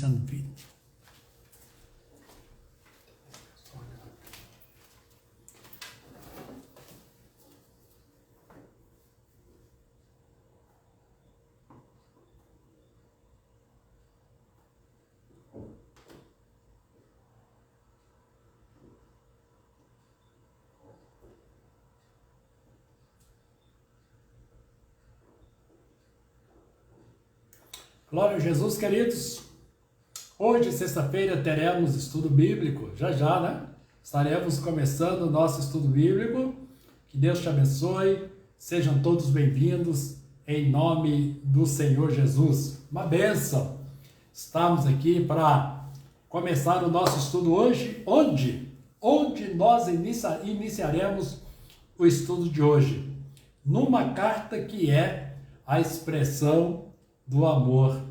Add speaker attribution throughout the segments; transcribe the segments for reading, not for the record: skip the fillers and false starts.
Speaker 1: iniciando o vídeo. Glória a Jesus, queridos. Hoje, sexta-feira, teremos estudo bíblico. Já, né? Estaremos começando o nosso estudo bíblico. Que Deus te abençoe. Sejam todos bem-vindos em nome do Senhor Jesus. Uma bênção. Estamos aqui para começar o nosso estudo hoje. Onde nós iniciaremos o estudo de hoje? Numa carta que é a expressão do amor,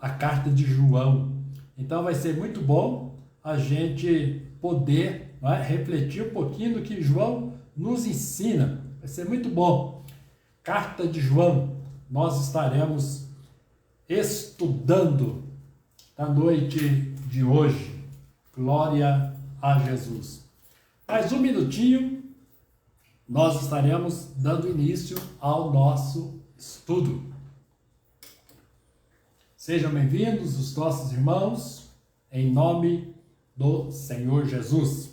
Speaker 1: a carta de João. Então vai ser muito bom a gente poder, não é, refletir um pouquinho do que João nos ensina. Vai ser muito bom. Carta de João, nós estaremos estudando na noite de hoje. Glória a Jesus. Mais um minutinho, nós estaremos dando início ao nosso estudo. Sejam bem-vindos os nossos irmãos, em nome do Senhor Jesus.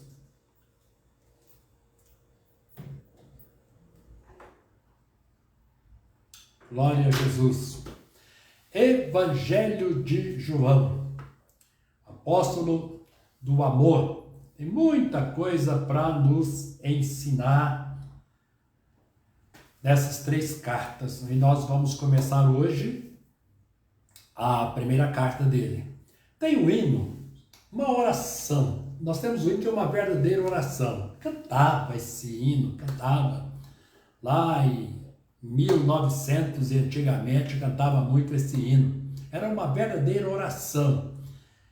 Speaker 1: Glória a Jesus. Evangelho de João, apóstolo do amor. Tem muita coisa para nos ensinar nessas três cartas. E nós vamos começar hoje a primeira carta dele. Tem um hino, uma oração. Nós temos um hino que é uma verdadeira oração. Cantava esse hino, cantava lá em 1900 e antigamente cantava muito esse hino. Era uma verdadeira oração.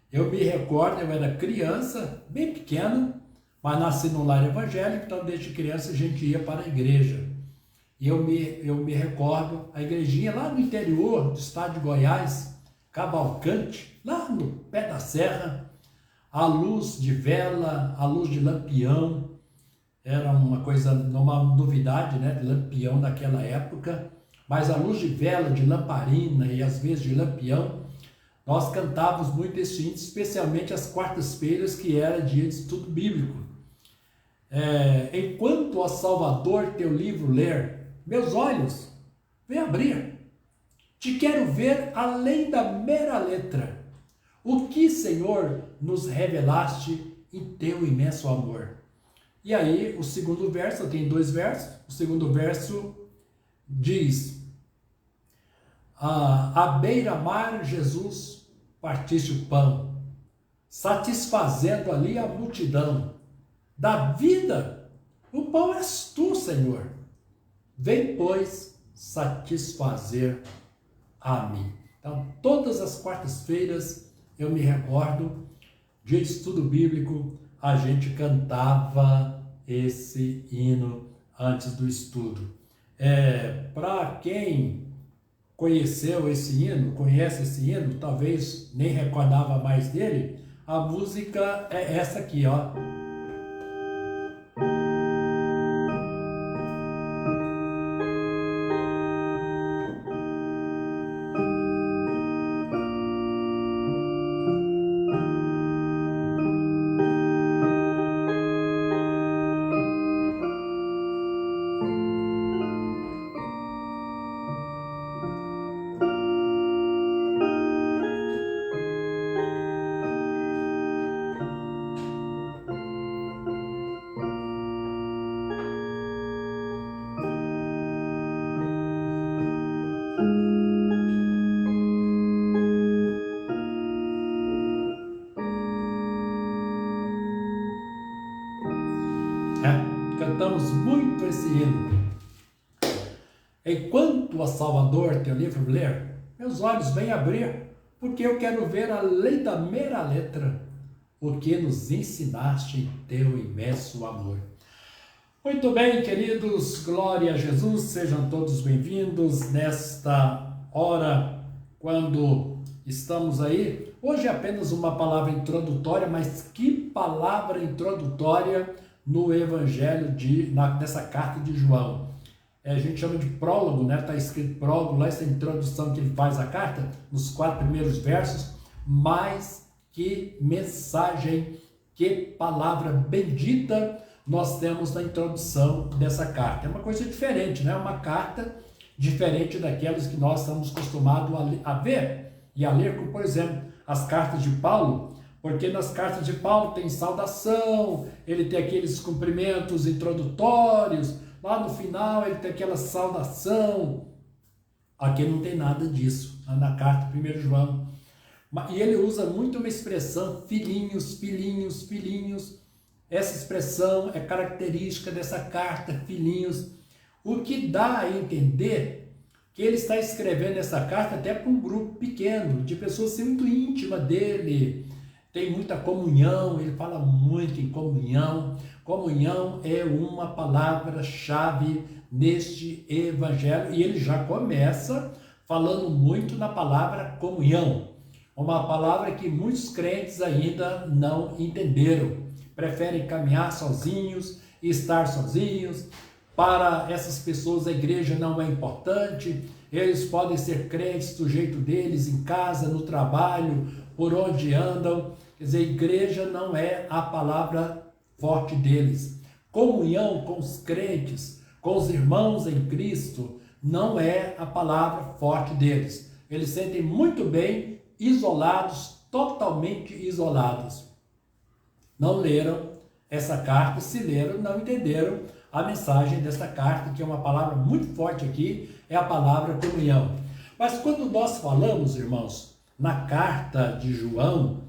Speaker 1: Eu me recordo, eu era criança, bem pequena, mas nasci num lar evangélico, então desde criança a gente ia para a igreja. E eu me recordo, a igrejinha lá no interior do estado de Goiás, Cavalcante, lá no pé da serra, a luz de vela, a luz de lampião, era uma coisa, uma novidade, né, de lampião naquela época, mas a luz de vela, de lamparina e às vezes de lampião, nós cantávamos muito esse hino, especialmente às quartas-feiras, que era dia de estudo bíblico. Enquanto, ó Salvador, teu livro ler, meus olhos vem abrir. Te quero ver além da mera letra. O que, Senhor, nos revelaste em teu imenso amor. E aí, o segundo verso, tem dois versos. O segundo verso diz: à beira-mar, Jesus, partiste o pão, satisfazendo ali a multidão. Da vida, o pão és tu, Senhor. Vem, pois, satisfazer a mim. Então, todas as quartas-feiras, eu me recordo, dia de estudo bíblico, a gente cantava esse hino antes do estudo. Para quem conheceu esse hino, conhece esse hino, talvez nem recordava mais dele, a música é essa aqui, ó. Cantamos muito esse hino. Enquanto, ó Salvador, teu livro ler, meus olhos vêm abrir, porque eu quero ver além da mera letra o que nos ensinaste em teu imenso amor. Muito bem, queridos, glória a Jesus, sejam todos bem-vindos nesta hora, quando estamos aí. Hoje é apenas uma palavra introdutória, mas que palavra introdutória no Evangelho nessa carta de João. A gente chama de prólogo, né? Está escrito prólogo, lá essa introdução que ele faz à carta, nos 4 primeiros versos, mas que mensagem, que palavra bendita nós temos na introdução dessa carta. É uma coisa diferente, né? Uma carta diferente daquelas que nós estamos acostumados a ver e a ler, como, por exemplo, as cartas de Paulo, porque nas cartas de Paulo tem saudação, ele tem aqueles cumprimentos introdutórios, lá no final ele tem aquela saudação. Aqui não tem nada disso, na carta 1 João. E ele usa muito uma expressão, filhinhos, filhinhos, filhinhos. Essa expressão é característica dessa carta, filhinhos, o que dá a entender que ele está escrevendo essa carta até para um grupo pequeno, de pessoas muito íntimas dele, tem muita comunhão, ele fala muito em comunhão. Comunhão é uma palavra-chave neste evangelho, e ele já começa falando muito na palavra comunhão, uma palavra que muitos crentes ainda não entenderam, preferem caminhar sozinhos, estar sozinhos. Para essas pessoas a igreja não é importante, eles podem ser crentes do jeito deles, em casa, no trabalho, por onde andam. Quer dizer, igreja não é a palavra forte deles. Comunhão com os crentes, com os irmãos em Cristo, não é a palavra forte deles. Eles sentem muito bem isolados, totalmente isolados. Não leram essa carta, se leram, não entenderam a mensagem dessa carta, que é uma palavra muito forte aqui, é a palavra comunhão. Mas quando nós falamos, irmãos, na carta de João,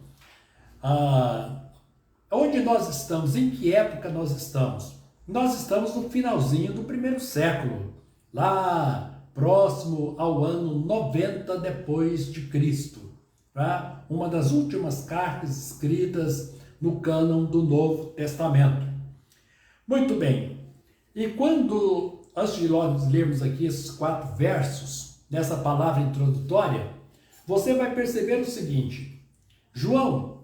Speaker 1: onde nós estamos, em que época nós estamos? Nós estamos no finalzinho do 1º século, lá próximo ao ano 90 depois de Cristo, tá? Uma das últimas cartas escritas no cânon do Novo Testamento. Muito bem, e quando, antes de nós lermos aqui esses 4 versos, nessa palavra introdutória, você vai perceber o seguinte: João,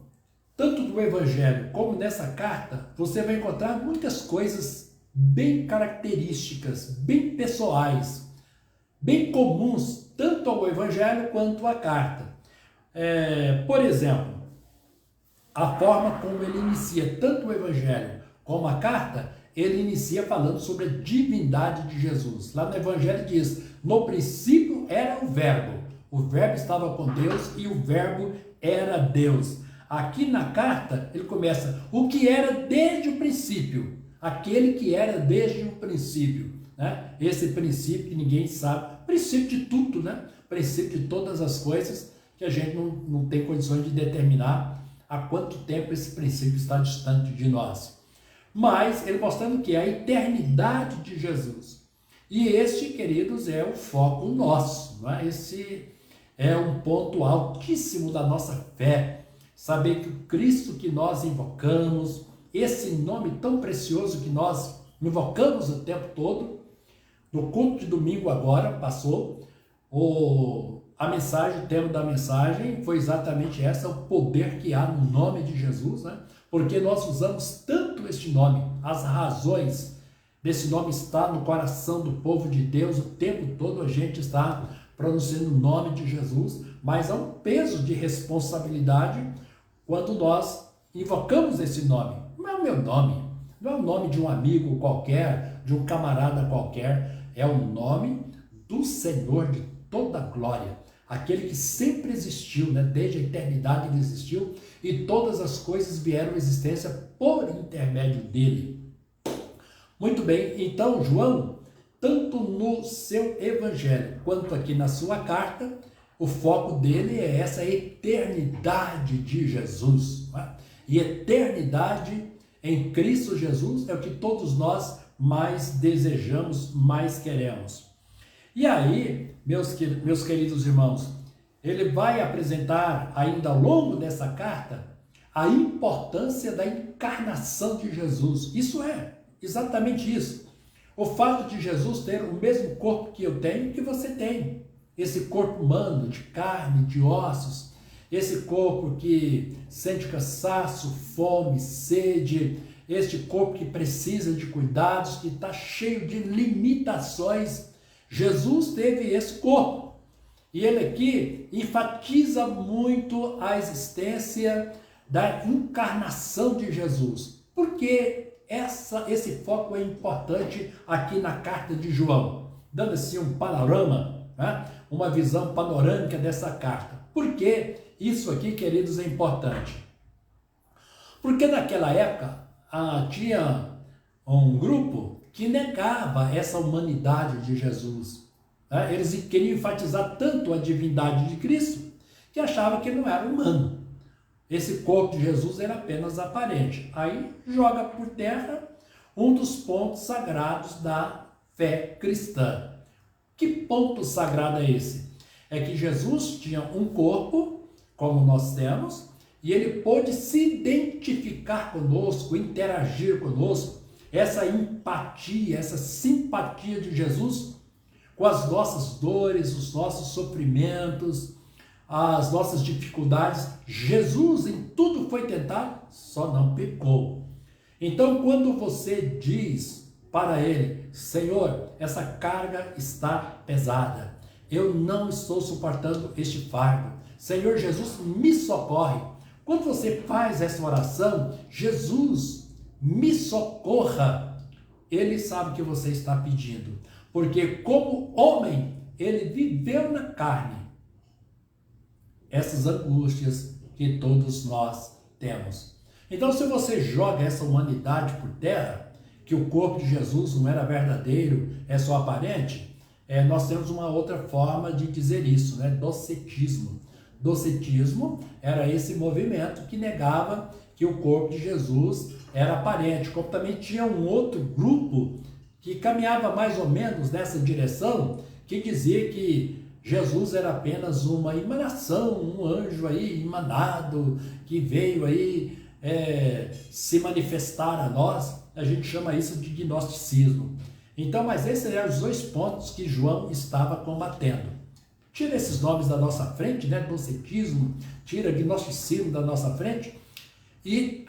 Speaker 1: tanto do Evangelho como nessa carta, você vai encontrar muitas coisas bem características, bem pessoais, bem comuns, tanto ao Evangelho quanto à carta. Por exemplo, a forma como ele inicia tanto o Evangelho como a carta, ele inicia falando sobre a divindade de Jesus. Lá no Evangelho diz: no princípio era o Verbo estava com Deus e o Verbo era Deus. Aqui na carta ele começa: o que era desde o princípio, aquele que era desde o princípio, né? Esse princípio que ninguém sabe, princípio de tudo, né? Princípio de todas as coisas, que a gente não tem condições de determinar há quanto tempo esse princípio está distante de nós. Mas ele mostrando que é a eternidade de Jesus. E este, queridos, é o foco nosso, não é? Esse é um ponto altíssimo da nossa fé. Saber que o Cristo que nós invocamos, esse nome tão precioso que nós invocamos o tempo todo, no culto de domingo agora passou, a mensagem, o tema da mensagem foi exatamente essa: o poder que há no nome de Jesus, né? Porque nós usamos tanto este nome, as razões desse nome está no coração do povo de Deus, o tempo todo a gente está pronunciando o nome de Jesus, mas há um peso de responsabilidade quando nós invocamos esse nome. Não é o meu nome, não é o nome de um amigo qualquer, de um camarada qualquer, é o nome do Senhor de toda a glória, aquele que sempre existiu, né? Desde a eternidade ele existiu, e todas as coisas vieram à existência por intermédio dele. Muito bem, então João, tanto no seu evangelho quanto aqui na sua carta, o foco dele é essa eternidade de Jesus, né? E eternidade em Cristo Jesus é o que todos nós mais desejamos, mais queremos. E aí, meus queridos irmãos, ele vai apresentar ainda ao longo dessa carta a importância da encarnação de Jesus. Isso é exatamente isso. O fato de Jesus ter o mesmo corpo que eu tenho, que você tem. esse corpo humano de carne, de ossos, esse corpo que sente cansaço, fome, sede, este corpo que precisa de cuidados, que está cheio de limitações. Jesus teve esse corpo. E ele aqui enfatiza muito a existência da encarnação de Jesus. Por que esse foco é importante aqui na carta de João? Dando assim um panorama, né? Uma visão panorâmica dessa carta. Por que isso aqui, queridos, é importante? Porque naquela época tinha um grupo que negava essa humanidade de Jesus. Né? Eles queriam enfatizar tanto a divindade de Cristo que achavam que ele não era humano. Esse corpo de Jesus era apenas aparente. Aí joga por terra um dos pontos sagrados da fé cristã. Que ponto sagrado é esse? É que Jesus tinha um corpo, como nós temos, e ele pôde se identificar conosco, interagir conosco, essa empatia, essa simpatia de Jesus com as nossas dores, os nossos sofrimentos, as nossas dificuldades. Jesus em tudo foi tentado, só não pecou. Então, quando você diz para ele: Senhor, essa carga está pesada, eu não estou suportando este fardo, Senhor Jesus, me socorre. Quando você faz essa oração, Jesus, me socorra, ele sabe que você está pedindo, porque como homem, ele viveu na carne essas angústias que todos nós temos. Então, se você joga essa humanidade por terra, que o corpo de Jesus não era verdadeiro, é só aparente, nós temos uma outra forma de dizer isso, né? Docetismo. Docetismo era esse movimento que negava que o corpo de Jesus era aparente, como também tinha um outro grupo que caminhava mais ou menos nessa direção, que dizia que Jesus era apenas uma emanação, um anjo aí emanado, que veio aí se manifestar a nós. A gente chama isso de gnosticismo. Então, mas esses eram os dois pontos que João estava combatendo. Tira esses nomes da nossa frente, né? Docetismo, tira gnosticismo da nossa frente, e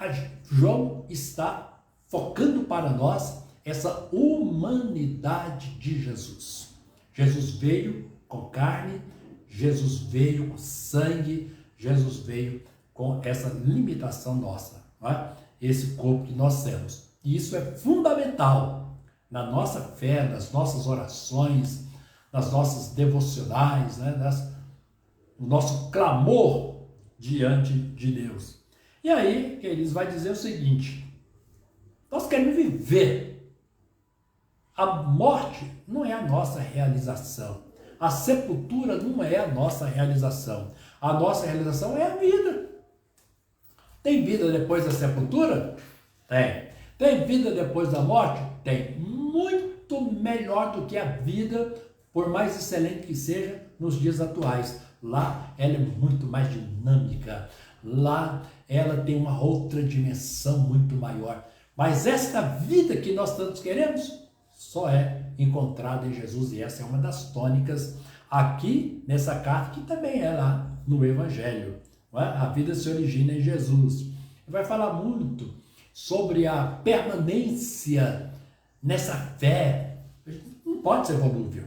Speaker 1: João está focando para nós essa humanidade de Jesus. Jesus veio com carne, Jesus veio com sangue, Jesus veio com essa limitação nossa, não é? Esse corpo que nós temos. E isso é fundamental na nossa fé, nas nossas orações, nas nossas devocionais, né? No nosso clamor diante de Deus. E aí, queridos, vai dizer o seguinte: nós queremos viver. A morte não é a nossa realização. A sepultura não é a nossa realização. A nossa realização é a vida. Tem vida depois da sepultura? Tem. Tem vida depois da morte? Tem. Muito melhor do que a vida, por mais excelente que seja, nos dias atuais. Lá ela é muito mais dinâmica. Lá ela tem uma outra dimensão muito maior. Mas esta vida que nós tantos queremos só é encontrada em Jesus. E essa é uma das tônicas aqui nessa carta, que também é lá no Evangelho. Não é? A vida se origina em Jesus. Ele vai falar muito sobre a permanência nessa fé. Não pode ser volúvel.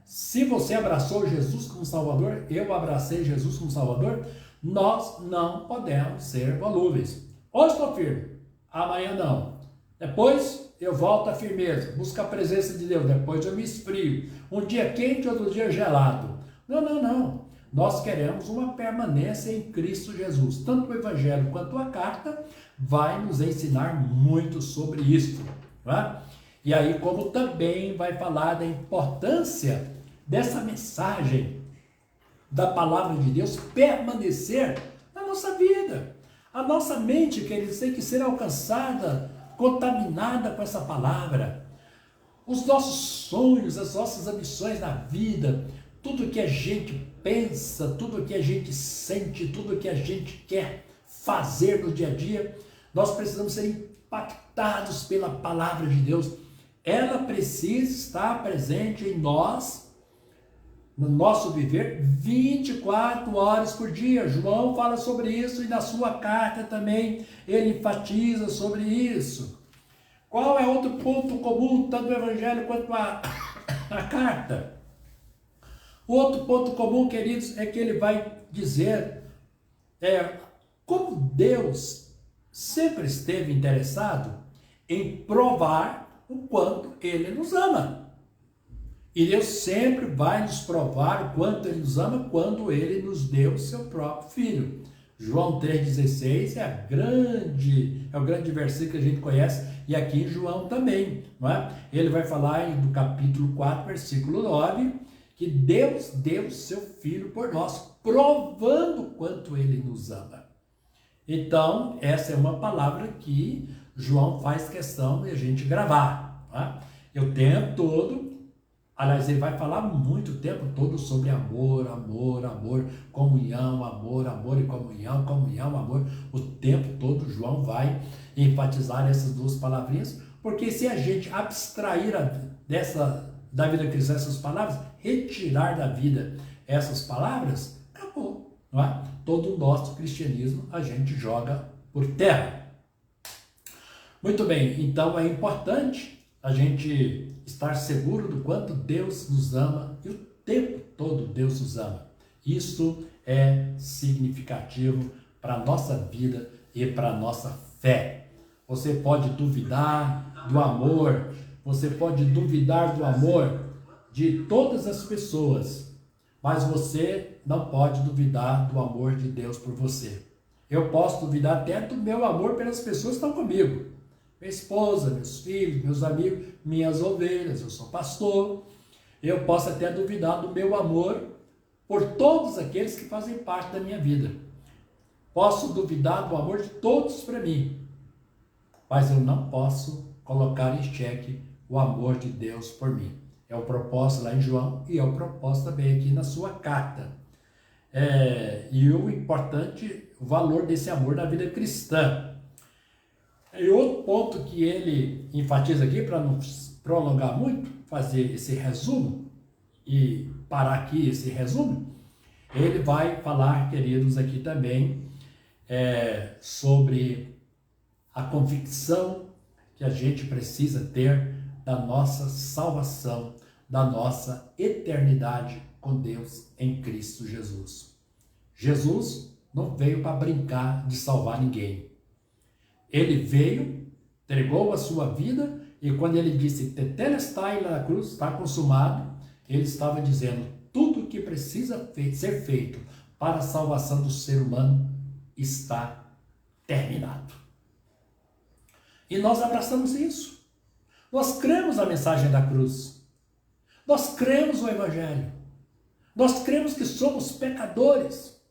Speaker 1: Se você abraçou Jesus como Salvador, eu abracei Jesus como Salvador, nós não podemos ser volúveis. Hoje estou firme, amanhã não. Depois eu volto à firmeza, busco a presença de Deus, depois eu me esfrio. Um dia quente, outro dia gelado. Não, não, não. Nós queremos uma permanência em Cristo Jesus. Tanto o Evangelho quanto a carta vai nos ensinar muito sobre isso. Não é? E aí, como também vai falar da importância dessa mensagem da palavra de Deus permanecer na nossa vida. A nossa mente, queridos, tem que ser alcançada, contaminada com essa palavra. Os nossos sonhos, as nossas ambições na vida, tudo que a gente pensa, tudo que a gente sente, tudo que a gente quer fazer no dia a dia, nós precisamos ser impactados pela palavra de Deus. Ela precisa estar presente em nós no nosso viver 24 horas por dia. João fala sobre isso e na sua carta também ele enfatiza sobre isso. Qual é outro ponto comum, tanto no Evangelho quanto a carta? O outro ponto comum, queridos, é que ele vai dizer como Deus sempre esteve interessado em provar o quanto ele nos ama. E Deus sempre vai nos provar o quanto ele nos ama quando ele nos deu o seu próprio Filho. João 3,16 é o grande versículo que a gente conhece, e aqui em João também, não é? Ele vai falar no capítulo 4, versículo 9, que Deus deu seu Filho por nós, provando o quanto ele nos ama. Então, essa é uma palavra que João faz questão de a gente gravar, não é? O tempo todo, aliás, ele vai falar muito o tempo todo sobre amor, amor, amor, comunhão, amor, amor e comunhão, comunhão, amor. O tempo todo João vai enfatizar essas duas palavrinhas, porque se a gente abstrair da vida cristã essas palavras, retirar da vida essas palavras, acabou, não é? Todo o nosso cristianismo a gente joga por terra. Muito bem, então é importante a gente estar seguro do quanto Deus nos ama, e o tempo todo Deus nos ama. Isso é significativo para a nossa vida e para a nossa fé. Você pode duvidar do amor, você pode duvidar do amor de todas as pessoas, mas você não pode duvidar do amor de Deus por você. Eu posso duvidar até do meu amor pelas pessoas que estão comigo. Minha esposa, meus filhos, meus amigos, minhas ovelhas, eu sou pastor. Eu posso até duvidar do meu amor por todos aqueles que fazem parte da minha vida. Posso duvidar do amor de todos para mim, mas eu não posso colocar em xeque o amor de Deus por mim. É o propósito lá em João e é o propósito também aqui na sua carta. E o importante, o valor desse amor na vida cristã. E outro ponto que ele enfatiza aqui, para não prolongar muito, fazer esse resumo e parar aqui esse resumo, ele vai falar, queridos, aqui também sobre a convicção que a gente precisa ter da nossa salvação, da nossa eternidade com Deus em Cristo Jesus. Jesus não veio para brincar de salvar ninguém. Ele veio, entregou a sua vida, e quando ele disse tetelestai lá na cruz, está consumado, ele estava dizendo tudo o que precisa ser feito para a salvação do ser humano está terminado. E nós abraçamos isso. Nós cremos a mensagem da cruz. Nós cremos o Evangelho. Nós cremos que somos pecadores.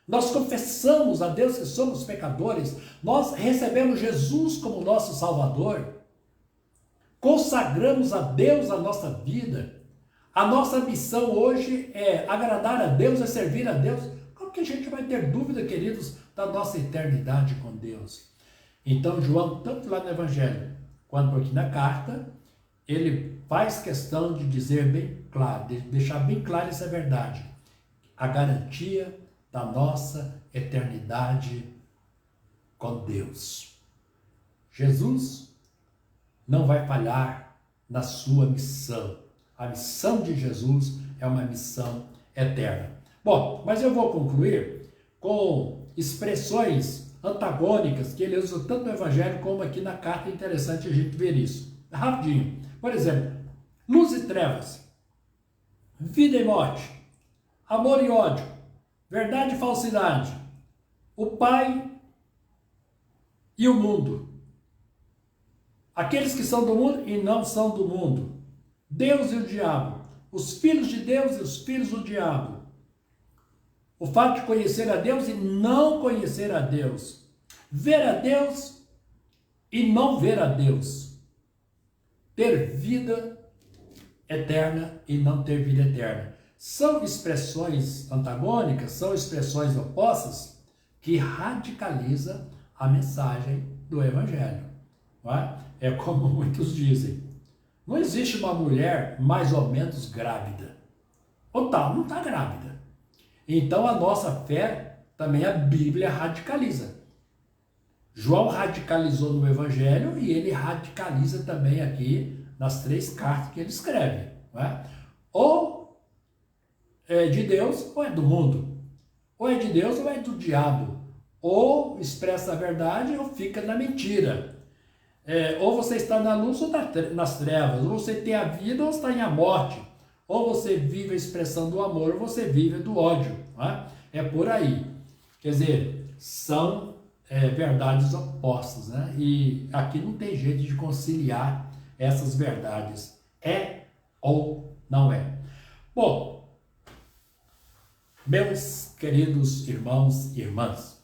Speaker 1: Nós confessamos a Deus que somos pecadores. Nós recebemos Jesus como nosso Salvador. Consagramos a Deus a nossa vida. A nossa missão hoje é agradar a Deus, é servir a Deus. Como que a gente vai ter dúvida, queridos, da nossa eternidade com Deus? Então, João, tanto lá no Evangelho quanto aqui na carta, ele faz questão de dizer bem claro, de deixar bem claro essa verdade. A garantia da nossa eternidade com Deus. Jesus não vai falhar na sua missão. A missão de Jesus é uma missão eterna. Bom, mas eu vou concluir com expressões antagônicas que ele usa tanto no Evangelho como aqui na carta. É interessante a gente ver isso. Rapidinho. Por exemplo, luz e trevas, vida e morte, amor e ódio, verdade e falsidade, o Pai e o mundo, aqueles que são do mundo e não são do mundo, Deus e o diabo, os filhos de Deus e os filhos do diabo, o fato de conhecer a Deus e não conhecer a Deus, ver a Deus e não ver a Deus, ter vida eterna e não ter vida eterna. São expressões antagônicas, são expressões opostas que radicalizam a mensagem do Evangelho. Não é? É como muitos dizem, não existe uma mulher mais ou menos grávida. ou tal, não está grávida. Então a nossa fé, também a Bíblia radicaliza. João radicalizou no Evangelho e ele radicaliza também aqui nas 3 cartas que ele escreve. Não é? Ou é de Deus ou é do mundo. Ou é de Deus ou é do diabo. Ou expressa a verdade ou fica na mentira. Ou você está na luz ou nas trevas. Ou você tem a vida ou está em a morte. Ou você vive a expressão do amor ou você vive do ódio. Não é? É por aí. Quer dizer, são verdades opostas, né? E aqui não tem jeito de conciliar essas verdades. É ou não é. Bom, meus queridos irmãos e irmãs,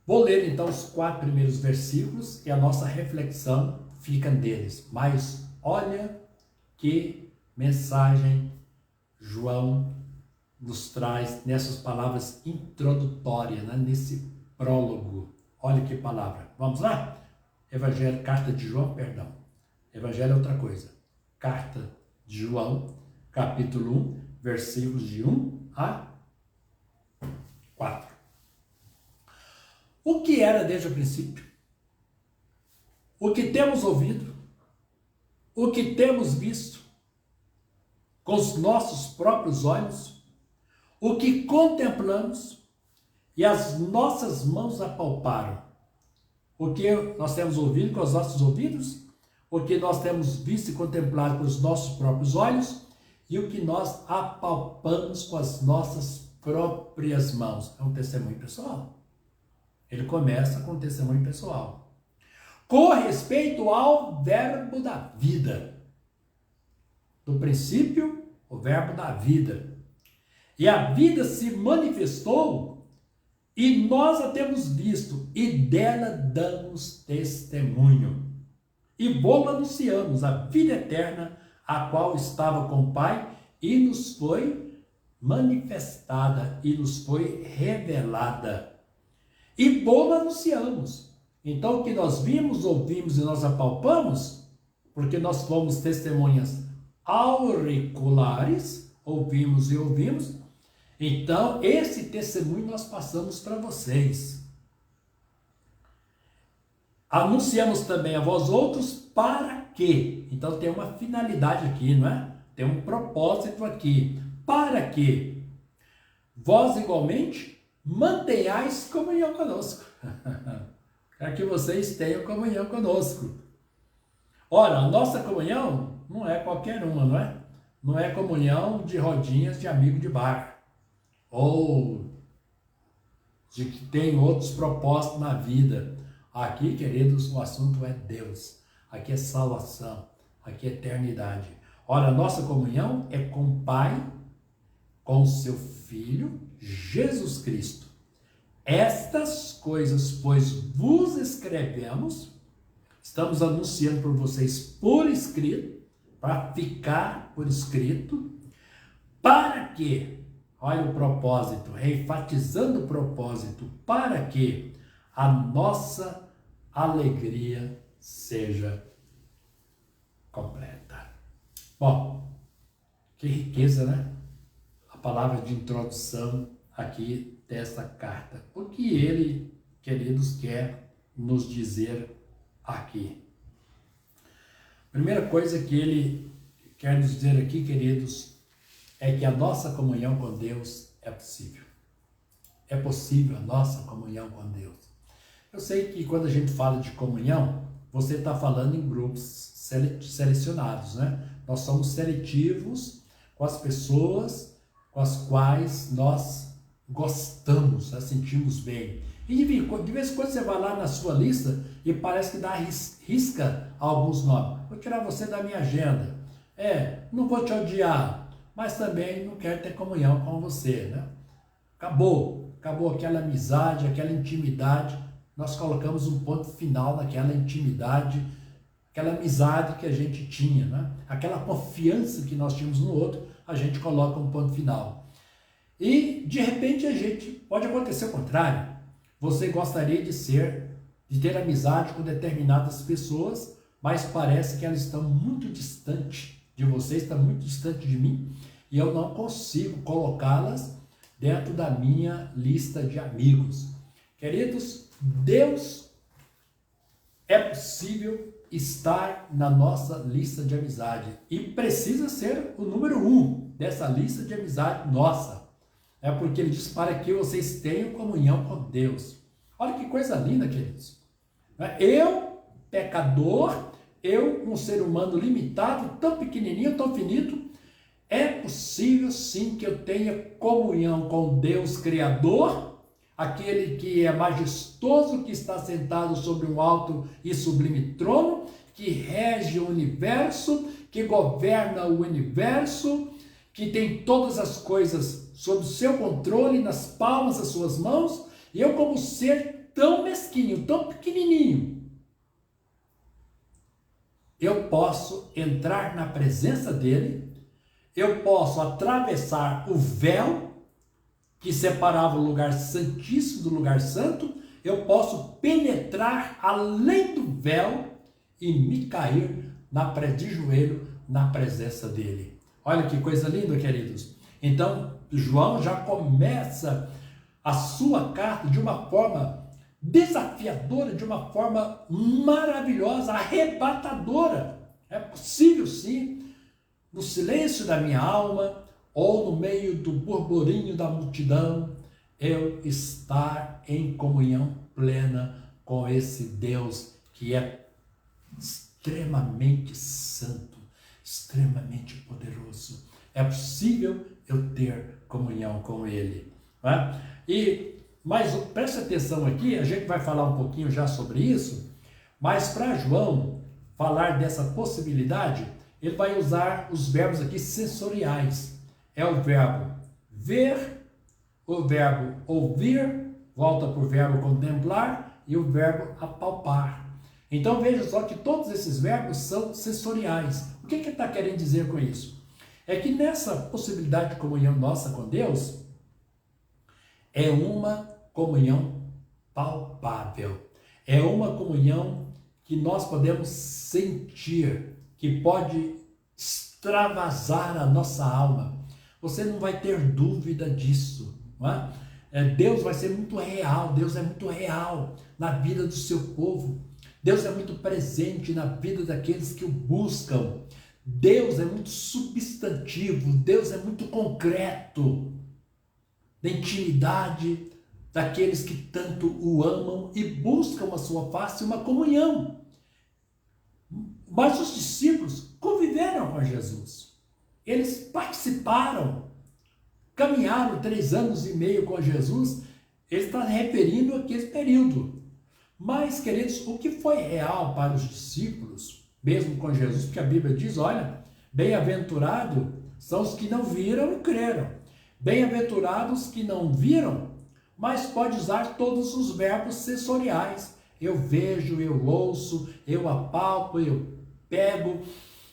Speaker 1: vou ler então os 4 primeiros versículos e a nossa reflexão fica neles. Mas olha que mensagem João nos traz nessas palavras introdutórias, né? Nesse prólogo. Olha que palavra. Vamos lá? Evangelho, carta de João, perdão. Evangelho é outra coisa. Carta de João, capítulo 1, versículos de 1 a 4. O que era desde o princípio? O que temos ouvido? O que temos visto com os nossos próprios olhos? O que contemplamos e as nossas mãos apalparam? O que nós temos ouvido com os nossos ouvidos? O que nós temos visto e contemplado com os nossos próprios olhos? E o que nós apalpamos com as nossas próprias mãos? É um testemunho pessoal. Ele começa com um testemunho pessoal. Com respeito ao verbo da vida. No princípio, o verbo da vida. E a vida se manifestou e nós a temos visto e dela damos testemunho. E vou anunciamos a vida eterna, a qual estava com o Pai e nos foi manifestada e nos foi revelada. E bom anunciamos. Então o que nós vimos, ouvimos e nós apalpamos, porque nós fomos testemunhas auriculares, ouvimos e ouvimos, então esse testemunho nós passamos para vocês. Anunciamos também a vós outros para quê? Então tem uma finalidade aqui, não é? Tem um propósito aqui. Para que vós igualmente mantenhais comunhão conosco. Para que vocês tenham comunhão conosco. Ora, a nossa comunhão não é qualquer uma, não é? Não é comunhão de rodinhas de amigo de bar. Ou de que tem outros propósitos na vida. Aqui, queridos, o assunto é Deus. Aqui é salvação. Aqui é eternidade. Ora, a nossa comunhão é com o Pai, com o seu Filho, Jesus Cristo. Estas coisas, pois, vos escrevemos, estamos anunciando por vocês por escrito, para ficar por escrito, para que, olha o propósito, reenfatizando o propósito, para que a nossa alegria seja completa. Bom, que riqueza, né? A palavra de introdução aqui desta carta. O que ele, queridos, quer nos dizer aqui? Primeira coisa que ele quer nos dizer aqui, queridos, é que a nossa comunhão com Deus é possível. É possível a nossa comunhão com Deus. Eu sei que quando a gente fala de comunhão, você está falando em grupos selecionados, né? Nós somos seletivos com as pessoas com as quais nós gostamos, nós sentimos bem. E de vez em quando você vai lá na sua lista e parece que dá risca alguns nomes. Vou tirar você da minha agenda. Não vou te odiar, mas também não quero ter comunhão com você, né? Acabou aquela amizade, aquela intimidade. Nós colocamos um ponto final naquela intimidade, aquela amizade que a gente tinha, né? Aquela confiança que nós tínhamos no outro, a gente coloca um ponto final. E, de repente, pode acontecer o contrário. Você gostaria de ter amizade com determinadas pessoas, mas parece que elas estão muito distantes de você, estão muito distante de mim, e eu não consigo colocá-las dentro da minha lista de amigos. Queridos, Deus é possível estar na nossa lista de amizade e precisa ser o número 1 dessa lista de amizade nossa. É porque ele diz para que vocês tenham comunhão com Deus. Olha que coisa linda, queridos. Eu, pecador, eu, um ser humano limitado, tão pequenininho, tão finito, é possível sim que eu tenha comunhão com Deus Criador, aquele que é majestoso, que está sentado sobre um alto e sublime trono, que rege o universo, que governa o universo, que tem todas as coisas sob o seu controle, nas palmas das suas mãos, e eu como ser tão mesquinho, tão pequenininho, eu posso entrar na presença dele, eu posso atravessar o véu que separava o lugar santíssimo do lugar santo, eu posso penetrar além do véu e me cair de joelho na presença dele. Olha que coisa linda, queridos. Então, João já começa a sua carta de uma forma desafiadora, de uma forma maravilhosa, arrebatadora. É possível, sim, no silêncio da minha alma, ou no meio do burburinho da multidão, eu estar em comunhão plena com esse Deus que é extremamente santo, extremamente poderoso. É possível eu ter comunhão com ele. Né? Mas preste atenção aqui, a gente vai falar um pouquinho já sobre isso, mas para João falar dessa possibilidade, ele vai usar os verbos aqui sensoriais. É o verbo ver, o verbo ouvir, volta para o verbo contemplar e o verbo apalpar. Então veja só que todos esses verbos são sensoriais. O que ele está querendo dizer com isso? É que nessa possibilidade de comunhão nossa com Deus, é uma comunhão palpável. É uma comunhão que nós podemos sentir, que pode extravasar a nossa alma. Você não vai ter dúvida disso. Não é? Deus vai ser muito real, Deus é muito real na vida do seu povo. Deus é muito presente na vida daqueles que o buscam. Deus é muito substantivo, Deus é muito concreto na intimidade daqueles que tanto o amam e buscam a sua face, uma comunhão. Mas os discípulos conviveram com Jesus. Eles participaram, caminharam 3 anos e meio com Jesus. Ele está referindo àquele período. Mas, queridos, o que foi real para os discípulos, mesmo com Jesus, porque a Bíblia diz, olha, bem-aventurado são os que não viram e creram. Bem-aventurados que não viram, mas pode usar todos os verbos sensoriais. Eu vejo, eu ouço, eu apalpo, eu pego,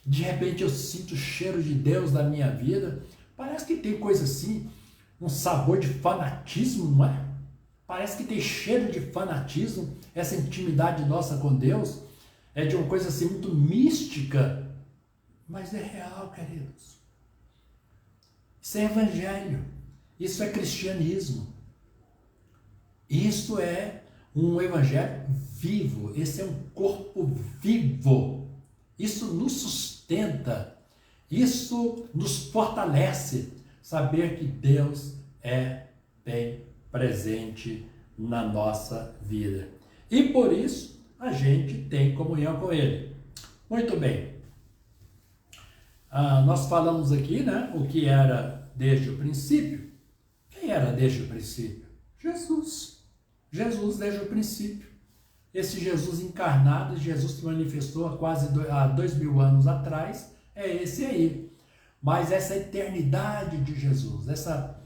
Speaker 1: de repente eu sinto o cheiro de Deus na minha vida. Parece que tem coisa assim, um sabor de fanatismo, não é? Parece que tem cheiro de fanatismo, essa intimidade nossa com Deus, é de uma coisa assim muito mística, mas é real, queridos. Isso é evangelho, isso é cristianismo, isso é um evangelho vivo, esse é um corpo vivo, isso nos sustenta, isso nos fortalece, saber que Deus é bem presente na nossa vida. E por isso a gente tem comunhão com Ele. Muito bem. Nós falamos aqui, né, o que era desde o princípio. Quem era desde o princípio? Jesus. Jesus desde o princípio. Esse Jesus encarnado, Jesus que manifestou há 2000 anos atrás, é esse aí. Mas essa eternidade de Jesus, essa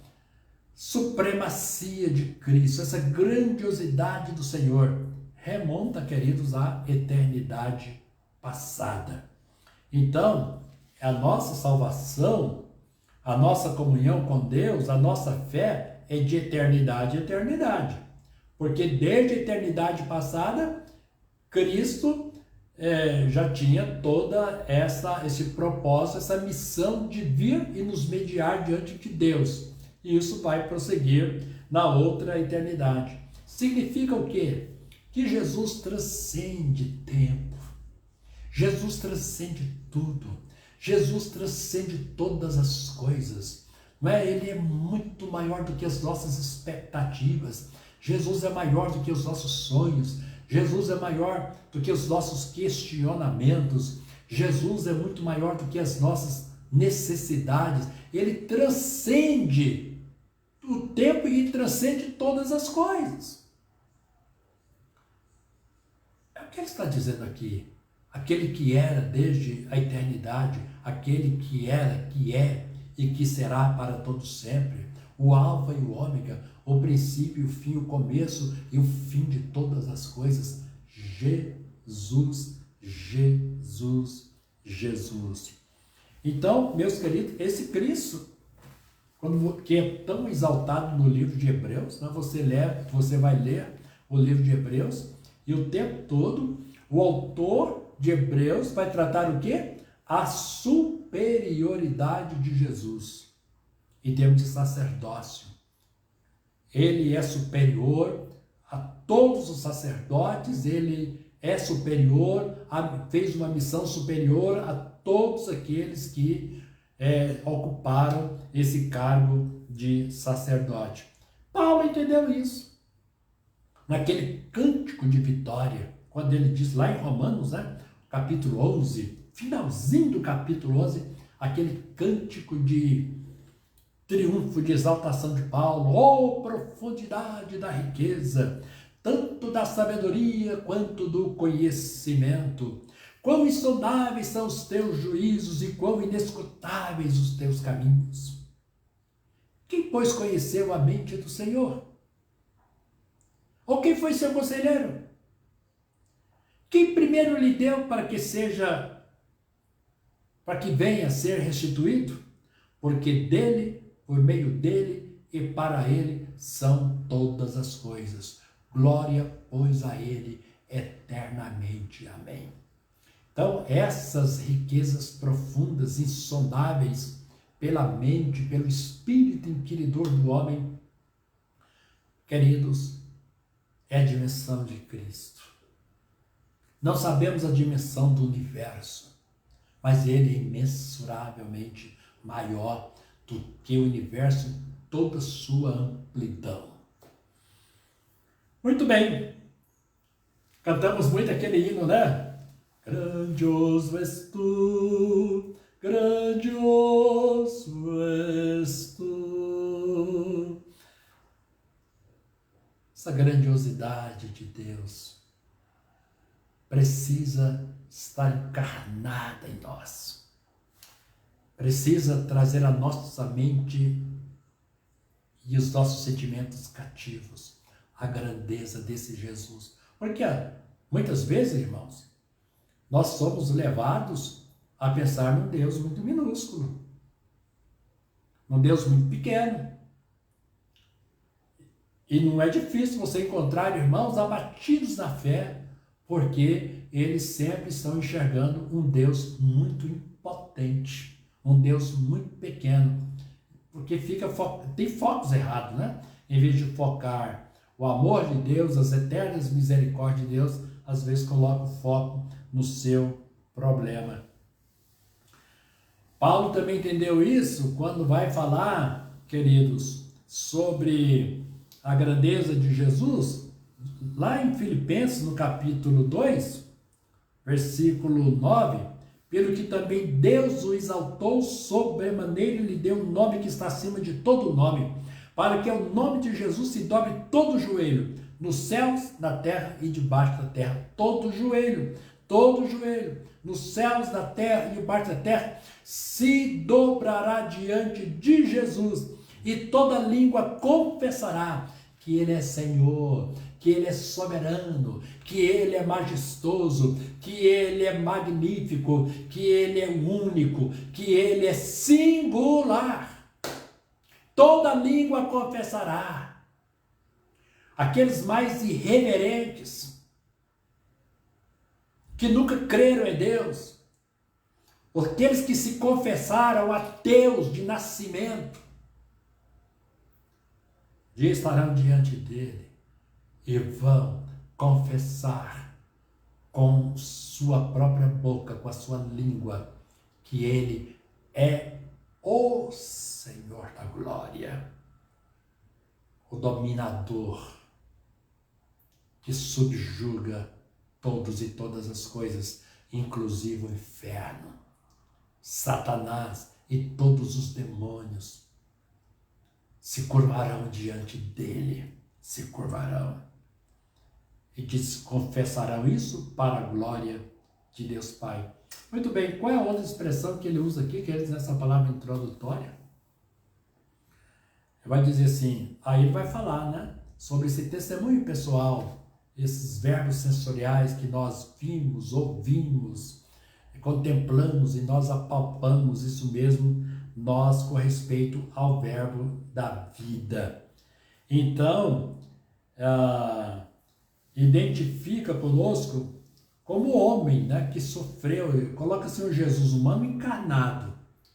Speaker 1: supremacia de Cristo, essa grandiosidade do Senhor, remonta, queridos, à eternidade passada. Então, a nossa salvação, a nossa comunhão com Deus, a nossa fé é de eternidade em eternidade. Porque desde a eternidade passada, Cristo já tinha toda esse propósito, essa missão de vir e nos mediar diante de Deus. E isso vai prosseguir na outra eternidade. Significa o quê? Que Jesus transcende tempo. Jesus transcende tudo. Jesus transcende todas as coisas. Não é? Ele é muito maior do que as nossas expectativas. Jesus é maior do que os nossos sonhos. Jesus é maior do que os nossos questionamentos. Jesus é muito maior do que as nossas necessidades. Ele transcende o tempo e transcende todas as coisas. É o que ele está dizendo aqui. Aquele que era desde a eternidade, aquele que era, que é e que será para todos sempre, o alfa e o ômega, o princípio e o fim, o começo e o fim de todas as coisas. Jesus, Jesus, Jesus. Então, meus queridos, esse Cristo, que é tão exaltado no livro de Hebreus, né? Você vai ler o livro de Hebreus, e o tempo todo o autor de Hebreus vai tratar o quê? A superioridade de Jesus em termos de sacerdócio. Ele é superior a todos os sacerdotes, ele é superior, fez uma missão superior a todos aqueles que ocuparam esse cargo de sacerdote. Paulo entendeu isso. Naquele cântico de vitória, quando ele diz lá em Romanos, né, capítulo 11, finalzinho do capítulo 11, aquele cântico de triunfo, de exaltação de Paulo. Oh, profundidade da riqueza, tanto da sabedoria quanto do conhecimento. Quão insondáveis são os teus juízos e quão inescrutáveis os teus caminhos. Quem, pois, conheceu a mente do Senhor? Ou quem foi seu conselheiro? Quem primeiro lhe deu para que venha a ser restituído? Porque dele, por meio dele e para ele são todas as coisas. Glória, pois, a ele eternamente. Amém. Então, essas riquezas profundas, insondáveis pela mente, pelo espírito inquiridor do homem, queridos, é a dimensão de Cristo. Não sabemos a dimensão do universo, mas ele é imensuravelmente maior do que o universo em toda a sua amplidão. Muito bem. Cantamos muito aquele hino, né? Grandioso és tu, grandioso és tu. Essa grandiosidade de Deus precisa estar encarnada em nós. Precisa trazer a nossa mente e os nossos sentimentos cativos a grandeza desse Jesus. Porque muitas vezes, irmãos, nós somos levados a pensar num Deus muito minúsculo, num Deus muito pequeno. E não é difícil você encontrar irmãos abatidos na fé, porque eles sempre estão enxergando um Deus muito impotente, um Deus muito pequeno, porque tem focos errados, né? Em vez de focar o amor de Deus, as eternas misericórdias de Deus, às vezes coloca o foco no seu problema. Paulo também entendeu isso quando vai falar, queridos, sobre a grandeza de Jesus, lá em Filipenses, no capítulo 2, versículo 9, pelo que também Deus o exaltou sobremaneira e lhe deu um nome que está acima de todo nome, para que ao nome de Jesus se dobre todo o joelho, nos céus, na terra e debaixo da terra. Todo joelho, nos céus, na terra e debaixo da terra, se dobrará diante de Jesus, e toda língua confessará que Ele é Senhor, que Ele é soberano, que Ele é majestoso, que Ele é magnífico, que Ele é único, que Ele é singular. Toda língua confessará. Aqueles mais irreverentes, que nunca creram em Deus, aqueles que se confessaram ateus de nascimento, estarão diante dele e vão confessar com sua própria boca, com a sua língua, que ele é o Senhor da glória, o dominador que subjuga todos e todas as coisas, inclusive o inferno, Satanás e todos os demônios se curvarão diante dele, se curvarão e confessarão isso para a glória de Deus Pai. Muito bem, qual é a outra expressão que ele usa aqui, que ele diz nessa palavra introdutória? Ele vai dizer assim, aí ele vai falar, né, sobre esse testemunho pessoal, esses verbos sensoriais que nós vimos, ouvimos, contemplamos e nós apalpamos, isso mesmo, nós com respeito ao verbo da vida. Então, identifica conosco como homem, né, que sofreu, coloca-se um Jesus humano encarnado.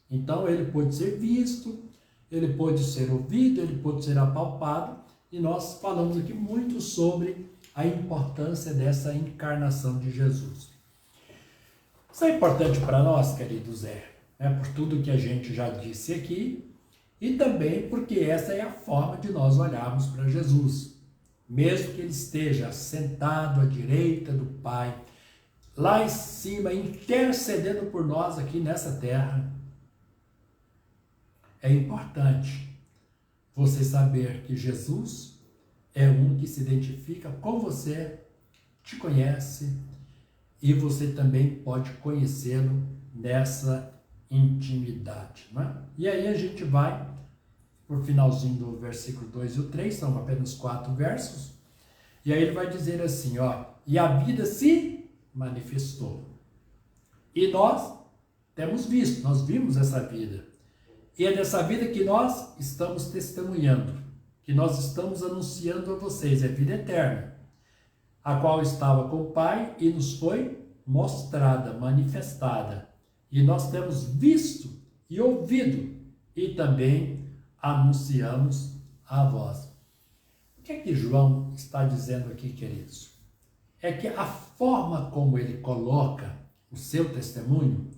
Speaker 1: Então ele pode ser visto, ele pode ser ouvido, ele pode ser apalpado, e nós falamos aqui muito sobre a importância dessa encarnação de Jesus. Isso é importante para nós, queridos, por tudo que a gente já disse aqui, e também porque essa é a forma de nós olharmos para Jesus. Mesmo que ele esteja sentado à direita do Pai, lá em cima, intercedendo por nós aqui nessa terra, é importante você saber que Jesus é um que se identifica com você, te conhece, e você também pode conhecê-lo nessa intimidade. Não é? E aí a gente vai por finalzinho do versículo 2 e o 3, são apenas 4 versos, e aí ele vai dizer assim, e a vida se manifestou. E nós temos visto, nós vimos essa vida. E é dessa vida que nós estamos testemunhando, que nós estamos anunciando a vocês, é a vida eterna, a qual estava com o Pai e nos foi mostrada, manifestada. E nós temos visto e ouvido e também anunciamos a vós. O que é que João está dizendo aqui, queridos? É que a forma como ele coloca o seu testemunho,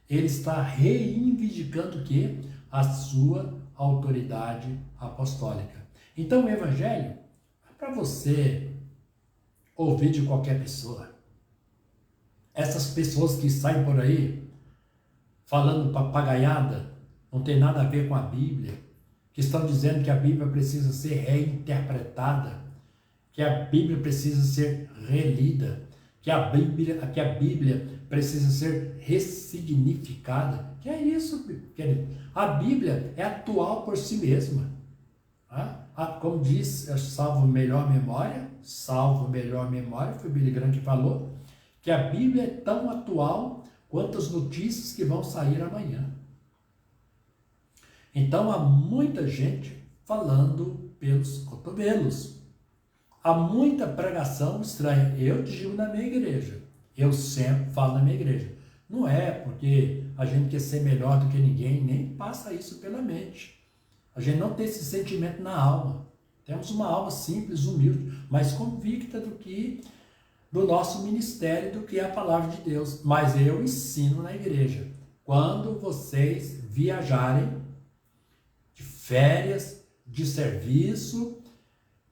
Speaker 1: ele está reivindicando o quê? A sua autoridade apostólica. Então o evangelho é para você ouvir de qualquer pessoa. Essas pessoas que saem por aí falando papagaiada, não tem nada a ver com a Bíblia, que estão dizendo que a Bíblia precisa ser reinterpretada, que a Bíblia precisa ser relida, que a Bíblia precisa ser ressignificada. Que é isso, querido? A Bíblia é atual por si mesma. Como diz, salvo melhor memória, foi Billy Graham que falou, que a Bíblia é tão atual quanto as notícias que vão sair amanhã. Então há muita gente falando pelos cotovelos. Há muita pregação estranha. Eu digo na minha igreja. Eu sempre falo na minha igreja. Não é porque a gente quer ser melhor do que ninguém, nem passa isso pela mente. A gente não tem esse sentimento na alma. Temos uma alma simples, humilde, mas convicta do nosso ministério, do que é a palavra de Deus. Mas eu ensino na igreja. Quando vocês viajarem de férias, de serviço,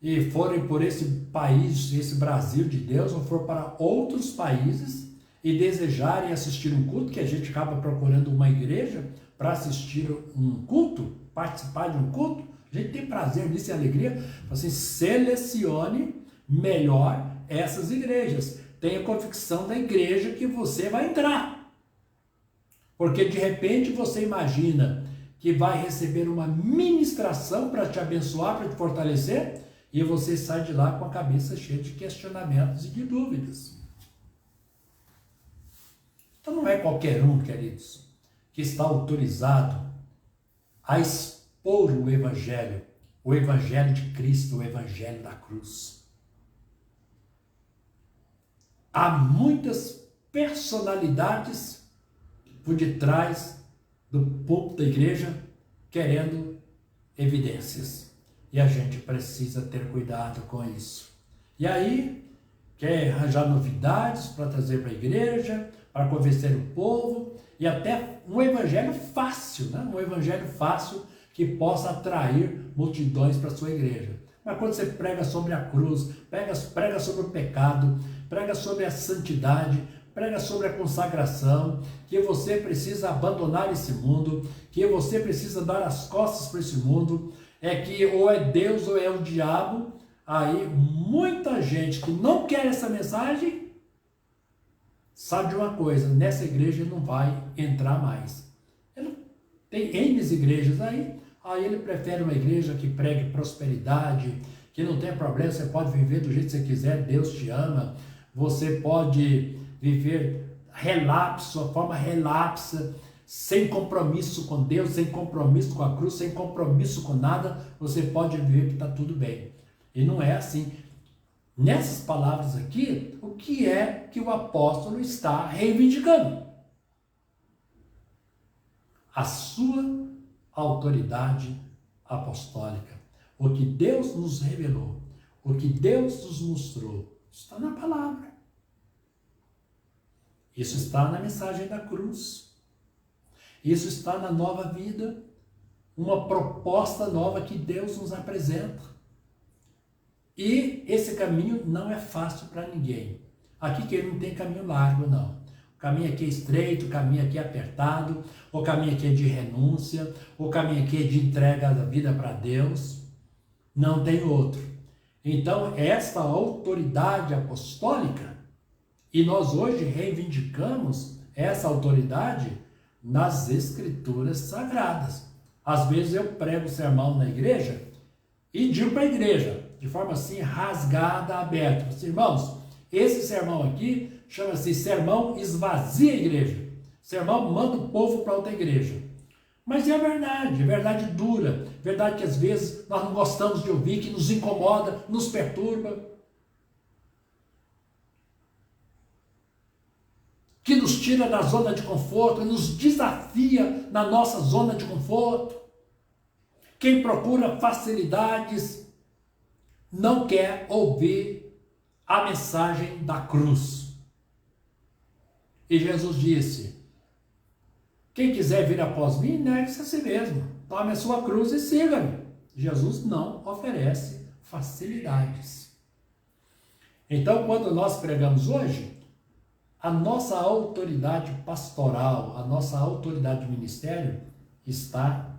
Speaker 1: e forem por esse país, esse Brasil de Deus, ou for para outros países e desejarem assistir um culto, que a gente acaba procurando uma igreja para assistir um culto, participar de um culto, a gente tem prazer nisso e alegria, assim, selecione melhor essas igrejas. Tenha convicção da igreja que você vai entrar. Porque de repente você imagina que vai receber uma ministração para te abençoar, para te fortalecer, e você sai de lá com a cabeça cheia de questionamentos e de dúvidas. Então não é qualquer um, queridos, que está autorizado a expor o Evangelho de Cristo, o Evangelho da cruz. Há muitas personalidades por detrás do púlpito da igreja querendo evidências. E a gente precisa ter cuidado com isso. E aí, quer arranjar novidades para trazer para a igreja, para convencer o povo, e até um evangelho fácil, né? Um evangelho fácil que possa atrair multidões para a sua igreja. Mas quando você prega sobre a cruz, prega sobre o pecado, prega sobre a santidade, prega sobre a consagração, que você precisa abandonar esse mundo, que você precisa dar as costas para esse mundo, é que ou é Deus ou é o diabo, aí muita gente que não quer essa mensagem, sabe de uma coisa, nessa igreja ele não vai entrar mais. Tem N igrejas aí ele prefere uma igreja que pregue prosperidade, que não tem problema, você pode viver do jeito que você quiser, Deus te ama, você pode viver relapso, a forma relapsa, sem compromisso com Deus, sem compromisso com a cruz, sem compromisso com nada, você pode viver que está tudo bem. E não é assim. Nessas palavras aqui, o que é que o apóstolo está reivindicando? A sua autoridade apostólica. O que Deus nos revelou, o que Deus nos mostrou, está na palavra. Isso está na mensagem da cruz. Isso está na nova vida, uma proposta nova que Deus nos apresenta. E esse caminho não é fácil para ninguém. Aqui que não tem caminho largo, não. O caminho aqui é estreito, o caminho aqui é apertado, o caminho aqui é de renúncia, o caminho aqui é de entrega da vida para Deus. Não tem outro. Então, esta autoridade apostólica, e nós hoje reivindicamos essa autoridade nas Escrituras Sagradas. Às vezes eu prego sermão na igreja e digo para a igreja, de forma assim rasgada, aberta, irmãos, esse sermão aqui chama-se sermão esvazia a igreja. Sermão manda o povo para outra igreja. Mas é verdade dura, verdade que às vezes nós não gostamos de ouvir, que nos incomoda, nos perturba, que nos tira da zona de conforto, nos desafia na nossa zona de conforto. Quem procura facilidades não quer ouvir a mensagem da cruz. E Jesus disse: quem quiser vir após mim, negue-se a si mesmo, tome a sua cruz e siga-me. Jesus não oferece facilidades. Então, quando nós pregamos hoje, a nossa autoridade pastoral, a nossa autoridade de ministério está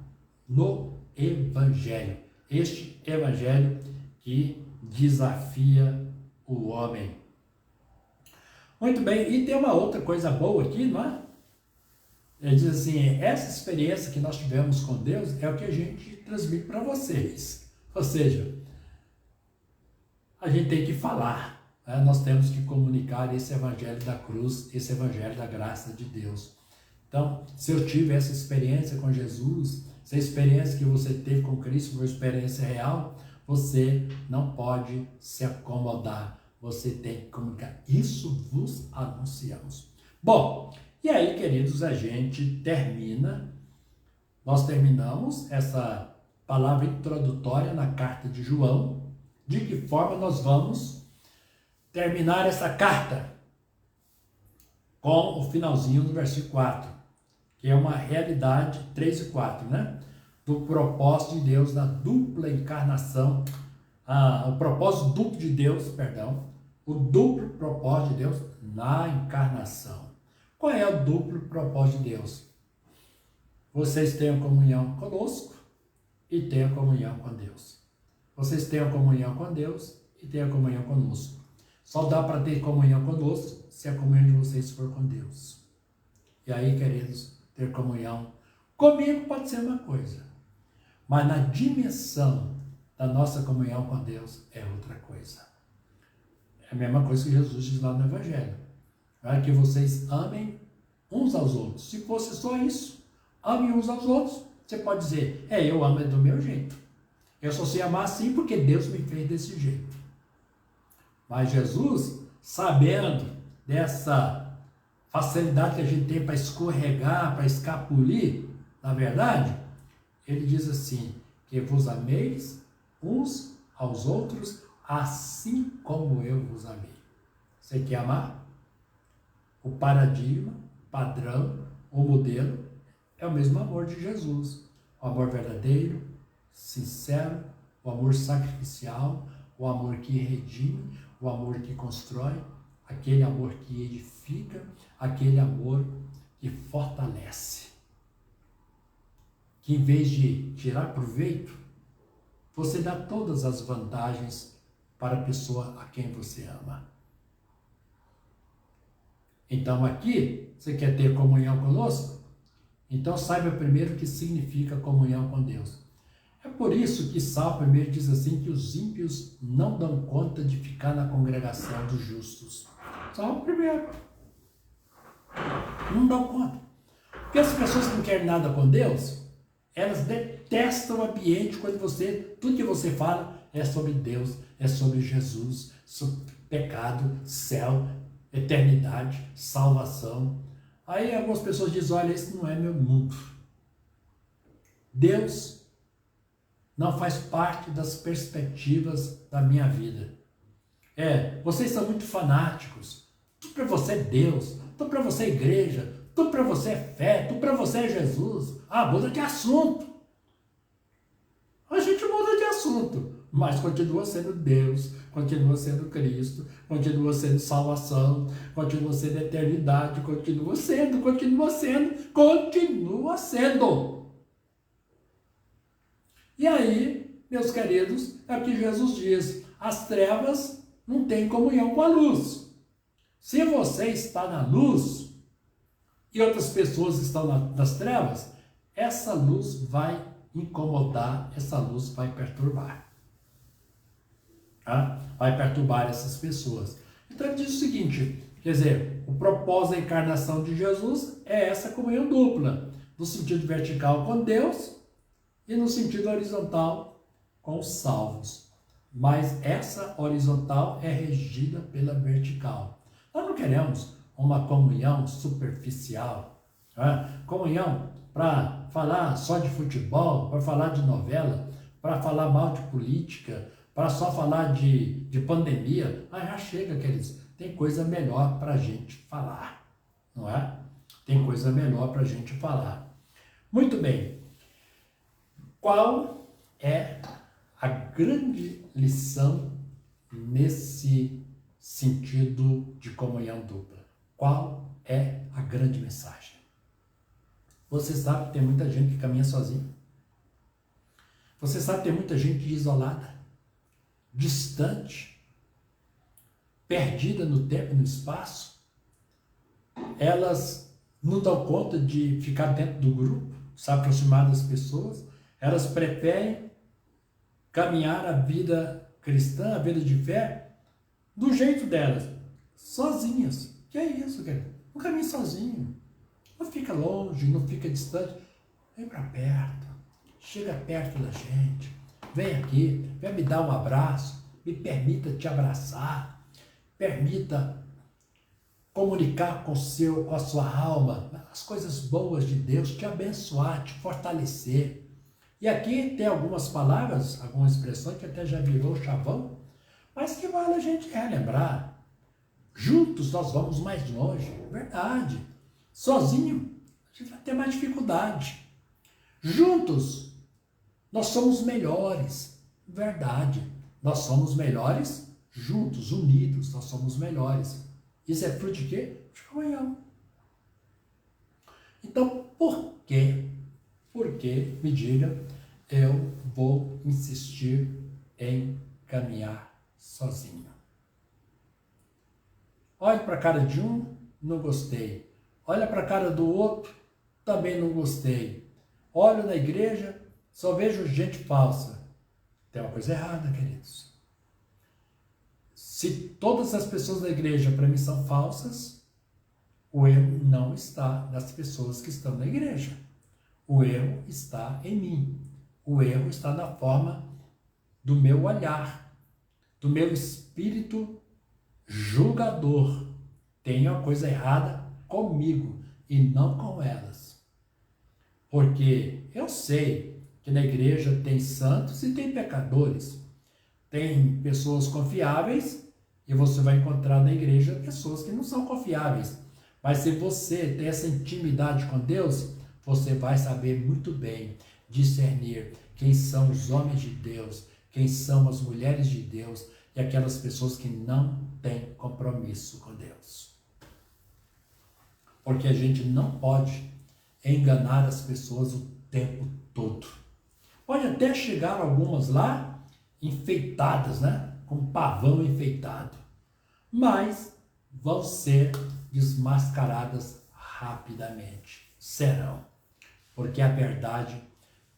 Speaker 1: no Evangelho. Este Evangelho que desafia o homem. Muito bem, e tem uma outra coisa boa aqui, não é? Ele diz assim, essa experiência que nós tivemos com Deus é o que a gente transmite para vocês. Ou seja, a gente tem que falar. Nós temos que comunicar esse evangelho da cruz, esse evangelho da graça de Deus. Então, se eu tive essa experiência com Jesus, essa experiência que você teve com Cristo, uma experiência real, você não pode se acomodar. Você tem que comunicar. Isso vos anunciamos. Bom, e aí, queridos, a gente nós terminamos essa palavra introdutória na carta de João. De que forma nós vamos terminar essa carta? Com o finalzinho do versículo 4, que é uma realidade, 3 e 4, né? Do propósito de Deus na dupla encarnação, o propósito duplo de Deus, o duplo propósito de Deus na encarnação. Qual é o duplo propósito de Deus? Vocês tenham comunhão conosco e tenham comunhão com Deus. Vocês tenham comunhão com Deus e tenham comunhão conosco. Só dá para ter comunhão conosco se a comunhão de vocês for com Deus. E aí, queridos, ter comunhão comigo pode ser uma coisa, mas na dimensão da nossa comunhão com Deus é outra coisa. É a mesma coisa que Jesus diz lá no Evangelho. É que vocês amem uns aos outros. Se fosse só isso, amem uns aos outros. Você pode dizer, eu amo do meu jeito. Eu só sei amar assim porque Deus me fez desse jeito. Mas Jesus, sabendo dessa facilidade que a gente tem para escorregar, para escapulir, na verdade, ele diz assim, que vos ameis uns aos outros, assim como eu vos amei. Você quer amar? O paradigma, padrão, o modelo, é o mesmo amor de Jesus. O amor verdadeiro, sincero, o amor sacrificial, o amor que redime, o amor que constrói, aquele amor que edifica, aquele amor que fortalece. Que em vez de tirar proveito, você dá todas as vantagens para a pessoa a quem você ama. Então aqui, você quer ter comunhão conosco? Então saiba primeiro o que significa comunhão com Deus. É por isso que Salmo primeiro diz assim, que os ímpios não dão conta de ficar na congregação dos justos. Salmo primeiro. Não dão conta. Porque as pessoas que não querem nada com Deus, elas detestam o ambiente quando tudo que você fala é sobre Deus, é sobre Jesus, sobre pecado, céu, eternidade, salvação. Aí algumas pessoas dizem, olha, esse não é meu mundo. Deus não faz parte das perspectivas da minha vida. Vocês são muito fanáticos. Tudo para você é Deus, tudo para você é igreja, tudo para você é fé, tudo para você é Jesus. Muda de assunto. A gente muda de assunto, mas continua sendo Deus, continua sendo Cristo, continua sendo salvação, continua sendo eternidade, continua sendo. E aí, meus queridos, é o que Jesus diz, as trevas não têm comunhão com a luz. Se você está na luz e outras pessoas estão nas trevas, essa luz vai incomodar, essa luz vai perturbar. Tá? Vai perturbar essas pessoas. Então ele diz o seguinte, quer dizer, o propósito da encarnação de Jesus é essa comunhão dupla, no sentido vertical com Deus e no sentido horizontal com os salvos. Mas essa horizontal é regida pela vertical. Nós não queremos uma comunhão superficial, comunhão para falar só de futebol, para falar de novela, para falar mal de política, para só falar de pandemia. Já chega, queridos, tem coisa melhor para a gente falar, não é? Tem coisa melhor para a gente falar. Muito bem. Qual é a grande lição nesse sentido de comunhão dupla? Qual é a grande mensagem? Você sabe que tem muita gente que caminha sozinho. Você sabe que tem muita gente isolada, distante, perdida no tempo e no espaço. Elas não dão conta de ficar dentro do grupo, se aproximar das pessoas. Elas preferem caminhar a vida cristã, a vida de fé, do jeito delas, sozinhas. Que é isso, cara? Não caminhe sozinho. Não fica longe, não fica distante. Vem para perto. Chega perto da gente. Vem aqui, vem me dar um abraço. Me permita te abraçar. Permita comunicar com a sua alma as coisas boas de Deus, te abençoar, te fortalecer. E aqui tem algumas palavras, algumas expressões que até já virou chavão, mas que vale a gente relembrar. Juntos nós vamos mais longe, verdade. Sozinho, a gente vai ter mais dificuldade. Juntos, nós somos melhores, verdade. Nós somos melhores juntos, unidos, nós somos melhores. Isso é fruto de quê? De comunhão. Então, por quê? Porque, me diga, eu vou insistir em caminhar sozinho. Olhe para a cara de um, não gostei. Olha para a cara do outro, também não gostei. Olho na igreja, só vejo gente falsa. Tem uma coisa errada, queridos. Se todas as pessoas da igreja para mim são falsas, o erro não está nas pessoas que estão na igreja. O erro está em mim. O erro está na forma do meu olhar, do meu espírito julgador. Tem uma coisa errada comigo e não com elas. Porque eu sei que na igreja tem santos e tem pecadores. Tem pessoas confiáveis e você vai encontrar na igreja pessoas que não são confiáveis. Mas se você tem essa intimidade com Deus, você vai saber muito bem discernir quem são os homens de Deus, quem são as mulheres de Deus e aquelas pessoas que não têm compromisso com Deus. Porque a gente não pode enganar as pessoas o tempo todo. Pode até chegar algumas lá enfeitadas, né? Com pavão enfeitado. Mas vão ser desmascaradas rapidamente. Serão. Porque a verdade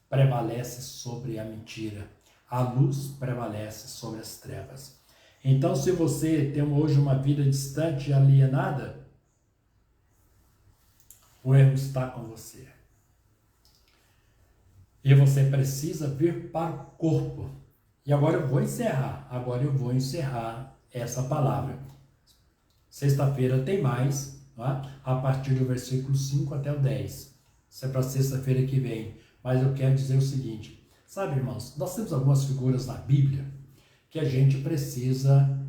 Speaker 1: prevalece sobre a mentira. A luz prevalece sobre as trevas. Então, se você tem hoje uma vida distante e alienada, o erro está com você. E você precisa vir para o corpo. E agora eu vou encerrar. Essa palavra. Sexta-feira tem mais, tá? A partir do versículo 5 até o 10. Isso é para sexta-feira que vem. Mas eu quero dizer o seguinte. Sabe, irmãos, nós temos algumas figuras na Bíblia que a gente precisa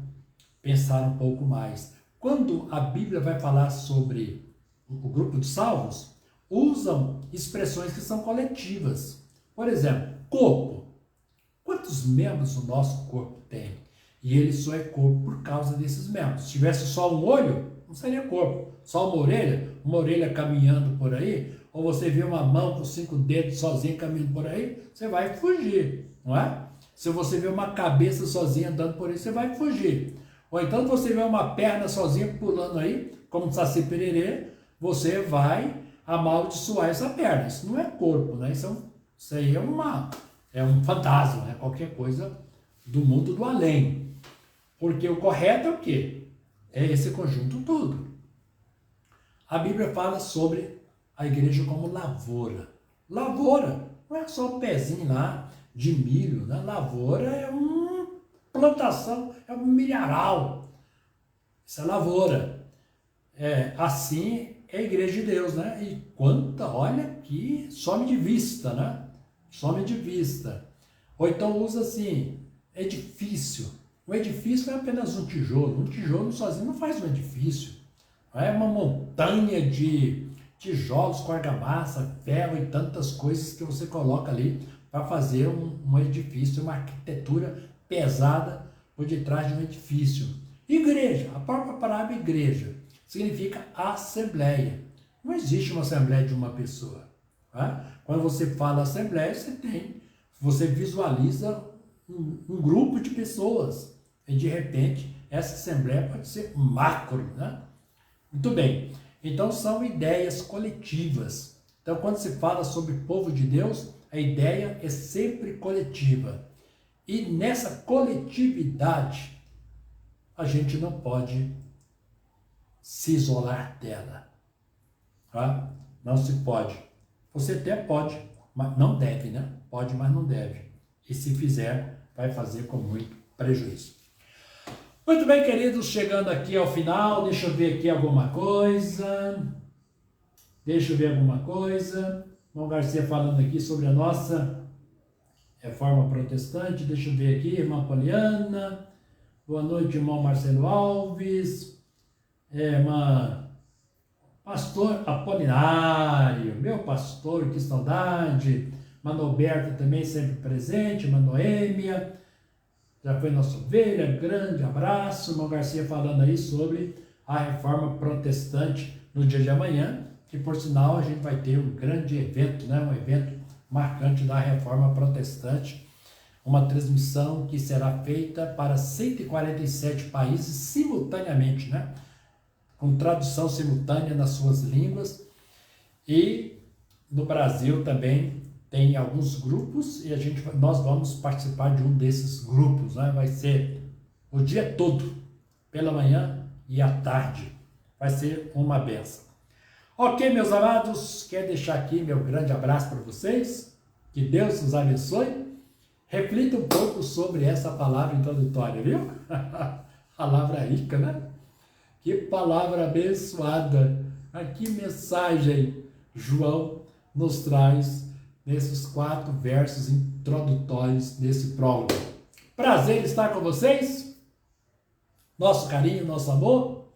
Speaker 1: pensar um pouco mais. Quando a Bíblia vai falar sobre o grupo de salvos, usam expressões que são coletivas. Por exemplo, corpo. Quantos membros o nosso corpo tem? E ele só é corpo por causa desses membros. Se tivesse só um olho, não seria corpo. Só uma orelha caminhando por aí, ou você vê uma mão com 5 dedos sozinha caminhando por aí, você vai fugir, não é? Se você vê uma cabeça sozinha andando por aí, você vai fugir. Ou então você vê uma perna sozinha pulando aí, como Saci Pererê, você vai amaldiçoar essa perna. Isso não é corpo, né? Isso aí é um fantasma, né? Qualquer coisa do mundo do além. Porque o correto é o quê? É esse conjunto todo. A Bíblia fala sobre a igreja como lavoura. Lavoura não é só um pezinho lá de milho, né? Lavoura é uma plantação, é um milharal. Isso é lavoura. Assim é a igreja de Deus, né? E olha que some de vista, né? Some de vista. Ou então usa assim, edifício. O edifício não é apenas um tijolo. Um tijolo sozinho não faz um edifício. É uma montanha de tijolos com argamassa, ferro e tantas coisas que você coloca ali para fazer um edifício, uma arquitetura pesada por detrás de um edifício. Igreja, a própria palavra igreja, significa assembleia. Não existe uma assembleia de uma pessoa. Tá? Quando você fala assembleia, você visualiza um grupo de pessoas. E de repente, essa assembleia pode ser macro, né? Muito bem. Então são ideias coletivas. Então quando se fala sobre povo de Deus, a ideia é sempre coletiva. E nessa coletividade, a gente não pode se isolar dela. Tá? Não se pode. Você até pode, mas não deve, né? Pode, mas não deve. E se fizer, vai fazer com muito prejuízo. Muito bem, queridos, chegando aqui ao final, deixa eu ver aqui alguma coisa. Irmão Garcia falando aqui sobre a nossa reforma protestante. Deixa eu ver aqui, irmã Poliana. Boa noite, irmão Marcelo Alves. Irmã Pastor Apolinário, meu pastor, que saudade. Manoberta também sempre presente, Manoêmia. Já foi nossa ovelha, grande abraço. Irmão Garcia falando aí sobre a reforma protestante no dia de amanhã, que por sinal a gente vai ter um grande evento, né? Um evento marcante da reforma protestante, uma transmissão que será feita para 147 países simultaneamente, né? Com tradução simultânea nas suas línguas. E no Brasil também tem alguns grupos e nós vamos participar de um desses grupos, né? Vai ser o dia todo, pela manhã e à tarde. Vai ser uma benção. Ok, meus amados, quero deixar aqui meu grande abraço para vocês. Que Deus nos abençoe. Reflita um pouco sobre essa palavra introdutória, viu? Palavra rica, né? Que palavra abençoada. Que mensagem João nos traz nesses 4 versos introdutórios desse prólogo. Prazer estar com vocês. Nosso carinho, nosso amor.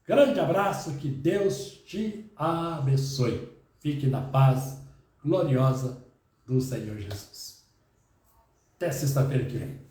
Speaker 1: Grande abraço, que Deus te abençoe. Fique na paz gloriosa do Senhor Jesus. Até sexta-feira que vem.